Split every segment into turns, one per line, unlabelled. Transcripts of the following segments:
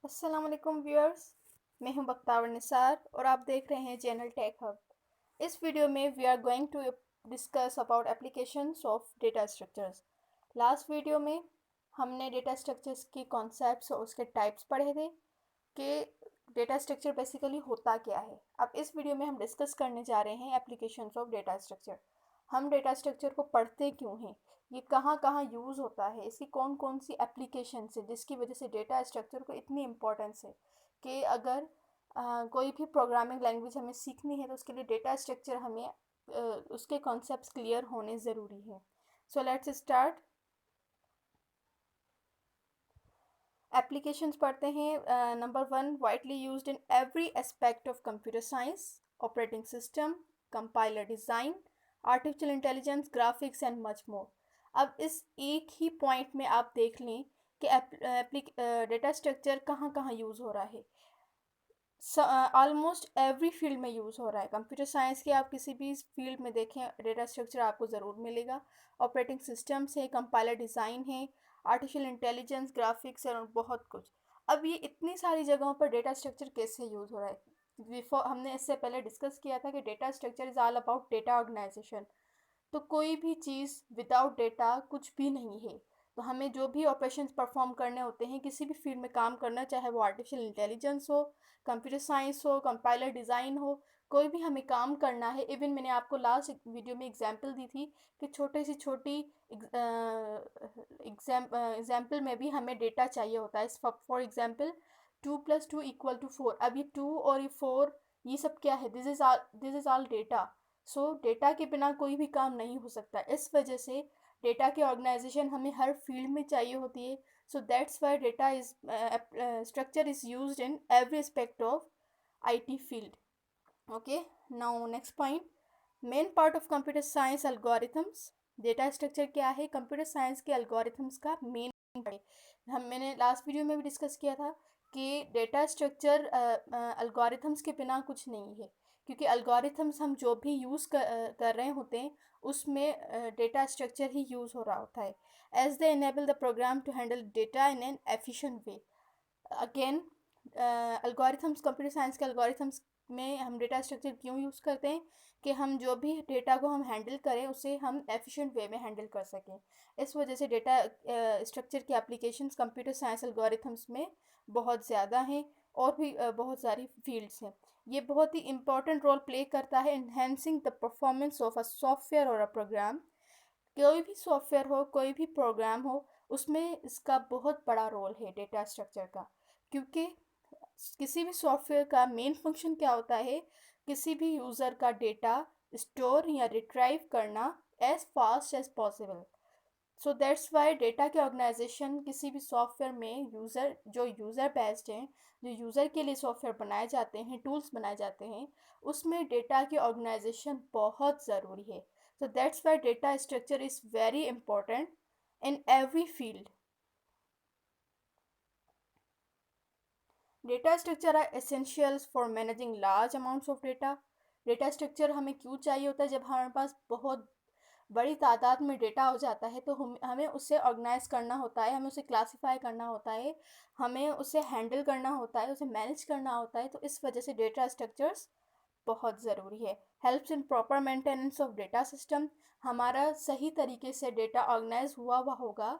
अस्सलाम वालेकुम व्यूअर्स। मैं हूं बख्तावर निसार और आप देख रहे हैं चैनल टेक हब। इस वीडियो में we are going to discuss about applications of data structures. Last video में हमने डेटा स्ट्रक्चर्स की कॉन्सेप्ट्स और उसके टाइप्स पढ़े थे कि डेटा स्ट्रक्चर बेसिकली होता क्या है। अब इस वीडियो में हम डिस्कस करने जा रहे हैं एप्लीकेशंस ऑफ डेटा स्ट्रक्चर। हम डेटा स्ट्रक्चर को पढ़ते क्यों हैं, ये कहाँ कहाँ यूज़ होता है, इसकी कौन कौन सी एप्लीकेशन है जिसकी वजह से डेटा स्ट्रक्चर को इतनी इम्पोर्टेंस है कि अगर कोई भी प्रोग्रामिंग लैंग्वेज हमें सीखनी है तो उसके लिए डेटा स्ट्रक्चर हमें उसके कॉन्सेप्ट्स क्लियर होने ज़रूरी है। So let's start. एप्लीकेशंस पढ़ते हैं। Number 1, widely used in every aspect of computer science, operating system, compiler design, artificial intelligence, graphics and much more. अब इस एक ही पॉइंट में आप देख लें कि डेटा स्ट्रक्चर कहाँ कहाँ यूज़ हो रहा है। ऑलमोस्ट एवरी फील्ड में यूज़ हो रहा है। कंप्यूटर साइंस के आप किसी भी फील्ड में देखें डेटा स्ट्रक्चर आपको ज़रूर मिलेगा। ऑपरेटिंग सिस्टम्स है, कंपाइलर डिज़ाइन है, आर्टिफिशियल इंटेलिजेंस, ग्राफिक्स और बहुत कुछ। अब ये इतनी सारी जगहों पर डेटा स्ट्रक्चर कैसे यूज़ हो रहा है, बिफोर हमने इससे पहले डिस्कस किया था कि data structure is all about data organization. तो कोई भी चीज़ विदाउट डेटा कुछ भी नहीं है। तो हमें जो भी ऑपरेशंस परफॉर्म करने होते हैं, किसी भी फील्ड में काम करना, चाहे वो आर्टिफिशियल इंटेलिजेंस हो, कंप्यूटर साइंस हो, कंपाइलर डिज़ाइन हो, कोई भी हमें काम करना है। इवन मैंने आपको लास्ट वीडियो में एग्जांपल दी थी कि छोटे से छोटी एग्जाम्पल में भी हमें डेटा चाहिए होता है। For example 2+2=4। अब ये 2 और ये 4, ये सब क्या है? This is all data. So data के बिना कोई भी काम नहीं हो सकता। इस वजह से डेटा की ऑर्गेनाइजेशन हमें हर फील्ड में चाहिए होती है। So that's why data is structure is used in every aspect of IT field. Okay, now next point, main part of computer science algorithms. Data structure क्या है? कंप्यूटर साइंस के algorithms का main part है। मैंने last video में भी discuss किया था कि डेटा स्ट्रक्चर एल्गोरिथम्स के बिना कुछ नहीं है, क्योंकि एल्गोरिथम्स हम जो भी यूज़ कर रहे होते हैं उसमें डेटा स्ट्रक्चर ही यूज़ हो रहा होता है। As they enable the program to handle data in an efficient way. Again, algorithms, computer science के एल्गोरिथम्स में हम डेटा स्ट्रक्चर क्यों यूज़ करते हैं कि हम जो भी डेटा को हम हैंडल करें उसे हम एफिशिएंट वे में हैंडल कर सकें। इस वजह से डेटा स्ट्रक्चर की एप्लीकेशंस कंप्यूटर साइंस एल्गोरिथम्स में बहुत ज़्यादा हैं और भी बहुत सारी फील्ड्स हैं। ये बहुत ही इंपॉर्टेंट रोल प्ले करता है enhancing the performance of a software और अ प्रोग्राम। कोई भी सॉफ्टवेयर हो, कोई भी प्रोग्राम हो, उसमें इसका बहुत बड़ा रोल है डेटा स्ट्रक्चर का। क्योंकि किसी भी सॉफ्टवेयर का मेन फंक्शन क्या होता है? किसी भी यूज़र का डेटा स्टोर या रिट्राइव करना as fast as possible. So that's why data के ऑर्गेनाइजेशन किसी भी सॉफ्टवेयर में यूज़र बेस्ड हैं, जो यूज़र के लिए सॉफ्टवेयर बनाए जाते हैं, टूल्स बनाए जाते हैं, उसमें डेटा की ऑर्गेनाइजेशन बहुत ज़रूरी है। So that's why data structure is very important in every field. Data structure are essentials for managing large amounts of data. Data structure हमें क्यों चाहिए होता है? जब हमारे पास बहुत बड़ी तादाद में डेटा हो जाता है तो हमें उसे ऑर्गेनाइज करना होता है, हमें उसे क्लासीफाई करना होता है, हमें उसे हैंडल करना होता है, उसे मैनेज करना होता है। तो इस वजह से डेटा स्ट्रक्चर्स बहुत ज़रूरी है। Helps in proper maintenance of data system. हमारा सही तरीके से डेटा ऑर्गेनाइज हुआ होगा,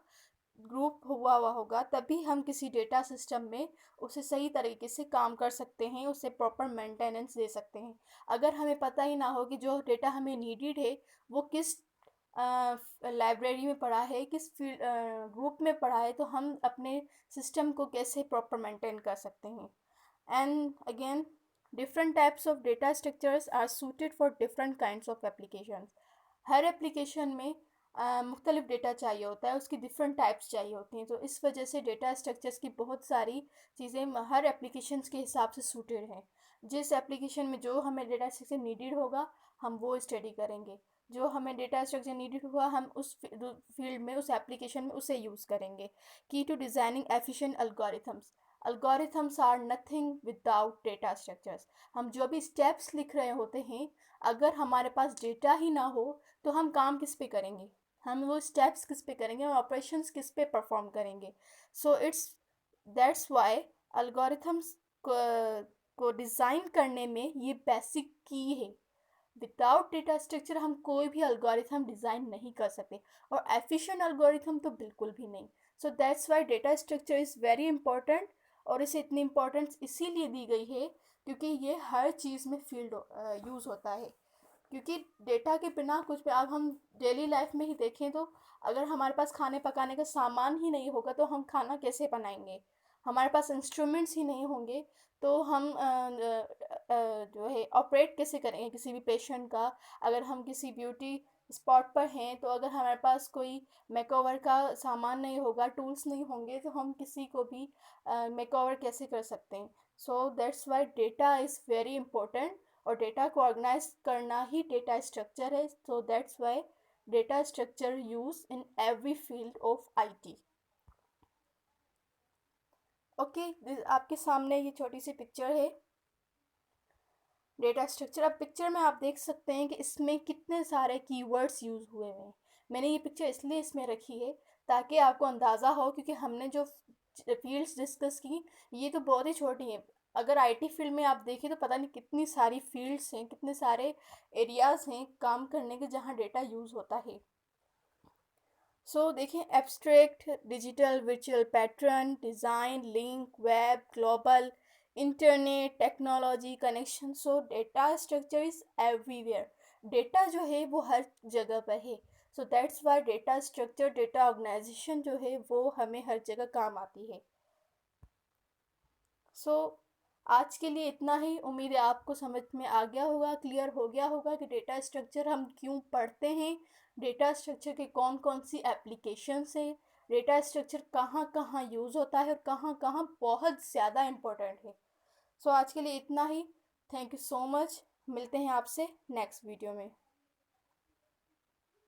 ग्रुप हुआ होगा, तभी हम किसी डेटा सिस्टम में उसे सही तरीके से काम कर सकते हैं, उसे प्रॉपर मेंटेनेंस दे सकते हैं। अगर हमें पता ही ना हो कि जो डेटा हमें नीडेड है वो किस लाइब्रेरी में पड़ा है, किस फील्ड ग्रुप में पड़ा है, तो हम अपने सिस्टम को कैसे प्रॉपर मेंटेन कर सकते हैं। And again, different types of data structures are suited for different kinds of applications. हर एप्लीकेशन में मुख्तलिफ डेटा चाहिए होता है, उसकी डिफरेंट टाइप्स चाहिए होती हैं। तो इस वजह से डेटा स्ट्रक्चर्स की बहुत सारी चीज़ें हर एप्लीकेशंस के हिसाब से सूटेड हैं। जिस एप्लीकेशन में जो हमें डेटा स्ट्रक्चर नीडेड होगा हम वो स्टडी करेंगे, जो हमें डेटा स्ट्रक्चर नीडेड हुआ हम उस फील्ड में, उस एप्लीकेशन में उसे यूज़ करेंगे। Key to designing efficient algorithms. Algorithms are nothing without data structures. हम जो भी स्टेप्स लिख रहे होते हैं, अगर हमारे पास डेटा ही ना हो तो हम काम किस पे करेंगे, हम वो स्टेप्स किस पे करेंगे, हम ऑपरेशंस किस पे परफॉर्म करेंगे। So it's that's why algorithms को डिज़ाइन करने में ये बेसिक की है। विदाउट डेटा स्ट्रक्चर हम कोई भी अल्गोरिथम डिज़ाइन नहीं कर सकते, और एफिशिएंट अल्गोरिथम तो बिल्कुल भी नहीं। सो that's why data structure is very important, और इसे इतनी इम्पोर्टेंस इसीलिए दी गई है क्योंकि ये हर चीज़ में फील्ड यूज़ होता है। क्योंकि डेटा के बिना कुछ भी, अब हम डेली लाइफ में ही देखें तो अगर हमारे पास खाने पकाने का सामान ही नहीं होगा तो हम खाना कैसे बनाएंगे। हमारे पास इंस्ट्रूमेंट्स ही नहीं होंगे तो हम जो है ऑपरेट कैसे करेंगे किसी भी पेशेंट का। अगर हम किसी ब्यूटी स्पॉट पर हैं तो अगर हमारे पास कोई मेकओवर का सामान नहीं होगा, टूल्स नहीं होंगे, तो हम किसी को भी मेकओवर कैसे कर सकते हैं। सो that's why data is very important, और डेटा को ऑर्गेनाइज करना ही डेटा स्ट्रक्चर है। So that's why data structure use in every field of IT. Okay, आपके सामने ये छोटी सी पिक्चर है डेटा स्ट्रक्चर। अब पिक्चर में आप देख सकते हैं कि इसमें कितने सारे कीवर्ड्स यूज़ हुए हैं। मैंने ये पिक्चर इसलिए इसमें रखी है ताकि आपको अंदाज़ा हो, क्योंकि हमने जो फील्ड्स डिस्कस की ये तो बहुत ही छोटी हैं। अगर आईटी फील्ड में आप देखें तो पता नहीं कितनी सारी फील्ड्स हैं, कितने सारे एरियाज़ हैं काम करने के जहाँ डेटा यूज़ होता है। सो देखिए, abstract, digital, virtual pattern, design, link, web, global, internet, technology, connection. So data structure is everywhere. Data जो है वो हर जगह पर है। So that's why data structure, data organization जो है वो हमें हर जगह काम आती है। सो आज के लिए इतना ही। उम्मीद है आपको समझ में आ गया होगा, क्लियर हो गया होगा कि डेटा स्ट्रक्चर हम क्यों पढ़ते हैं, डेटा स्ट्रक्चर के कौन कौन सी एप्लीकेशंस हैं, डेटा स्ट्रक्चर कहाँ कहाँ यूज़ होता है और कहाँ कहाँ बहुत ज़्यादा इम्पोर्टेंट है। सो आज के लिए इतना ही। Thank you so much. मिलते हैं आपसे नेक्स्ट वीडियो में।